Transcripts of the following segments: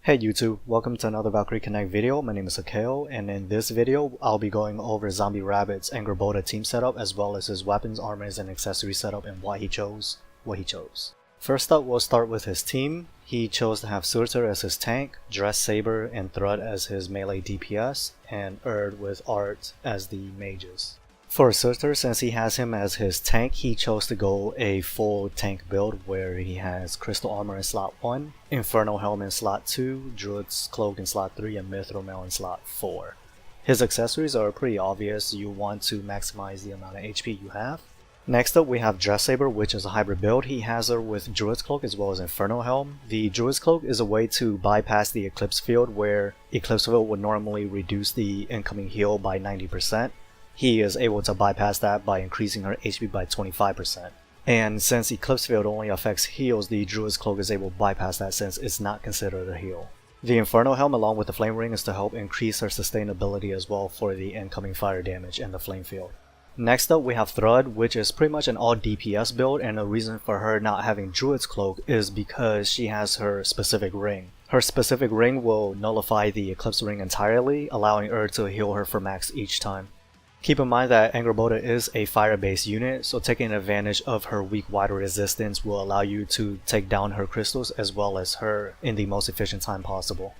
Hey YouTube, welcome to another Valkyrie Connect video. My name is Hakeo, and in this video I'll be going over ZombieRabbit's Angrboda team setup as well as his weapons, armors, and accessory setup and why he chose what he chose. First up, we'll start with his team. He chose to have Surtur as his tank, Dress Saber and Thrud as his melee DPS, and Erd with Art as the mages. For Surtur, since he has him as his tank, he chose to go a full tank build where he has Crystal Armor in slot 1, Inferno Helm in slot 2, Druid's Cloak in slot 3, and Mithril Mail in slot 4. His accessories are pretty obvious. You want to maximize the amount of HP you have. Next up we have Dress Saber, which is a hybrid build. He has her with Druid's Cloak as well as Inferno Helm. The Druid's Cloak is a way to bypass the eclipse field, where eclipse field would normally reduce the incoming heal by 90%. He is able to bypass that by increasing her HP by 25%. And since Eclipse Field only affects heals, the Druid's Cloak is able to bypass that since it's not considered a heal. The Inferno Helm along with the Flame Ring is to help increase her sustainability as well for the incoming fire damage and the flame field. Next up we have Thrud, which is pretty much an all DPS build, and the reason for her not having Druid's Cloak is because she has her specific ring. Her specific ring will nullify the Eclipse Ring entirely, allowing her to heal her for max each time. Keep in mind that Angrboda is a fire-based unit, so taking advantage of her weak water resistance will allow you to take down her crystals as well as her in the most efficient time possible.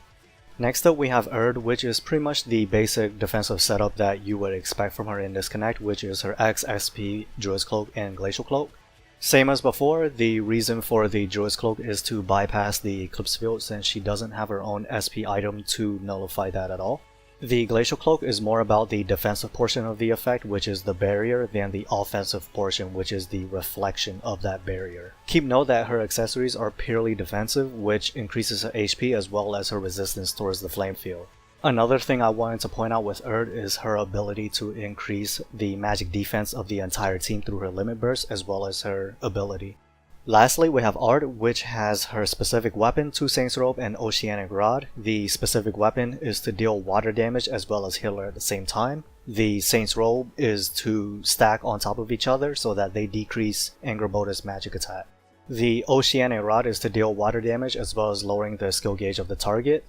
Next up we have Erd, which is pretty much the basic defensive setup that you would expect from her in this connect, which is her X, SP, Druid's Cloak, and Glacial Cloak. Same as before, the reason for the Druid's Cloak is to bypass the Eclipse Field since she doesn't have her own SP item to nullify that at all. The Glacial Cloak is more about the defensive portion of the effect, which is the barrier, than the offensive portion, which is the reflection of that barrier. Keep note that her accessories are purely defensive, which increases her HP as well as her resistance towards the flame field. Another thing I wanted to point out with Erd is her ability to increase the magic defense of the entire team through her limit burst as well as her ability. Lastly, we have Art, which has her specific weapon, 2 Saints Robe and Oceanic Rod. The specific weapon is to deal water damage as well as heal her at the same time. The Saints Robe is to stack on top of each other so that they decrease Angrboda's magic attack. The Oceanic Rod is to deal water damage as well as lowering the skill gauge of the target.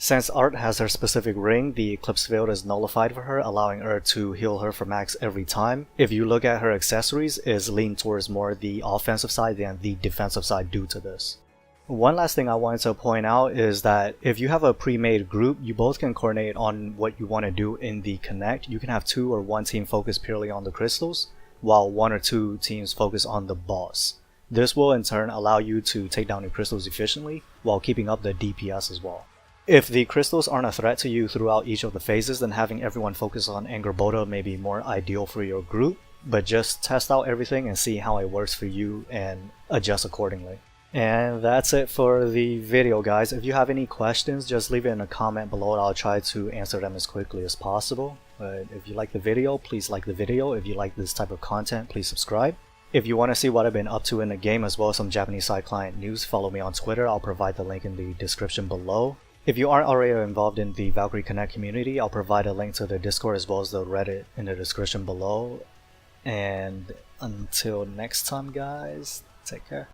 Since Art has her specific ring, the Eclipse Field is nullified for her, allowing her to heal her for max every time. If you look at her accessories, is lean towards more the offensive side than the defensive side due to this. One last thing I wanted to point out is that if you have a pre-made group, you both can coordinate on what you want to do in the Connect. You can have 2 or 1 team focus purely on the crystals, while 1 or 2 teams focus on the boss. This will in turn allow you to take down your crystals efficiently while keeping up the DPS as well. If the crystals aren't a threat to you throughout each of the phases, then having everyone focus on Angrboda may be more ideal for your group, but just test out everything and see how it works for you and adjust accordingly. And that's it for the video, guys. If you have any questions, just leave it in a comment below and I'll try to answer them as quickly as possible. But if you like the video, please like the video. If you like this type of content, please subscribe. If you want to see what I've been up to in the game as well as some Japanese side client news, follow me on Twitter. I'll provide the link in the description below. If you aren't already involved in the Valkyrie Connect community, I'll provide a link to the Discord as well as the Reddit in the description below. And until next time, guys, take care.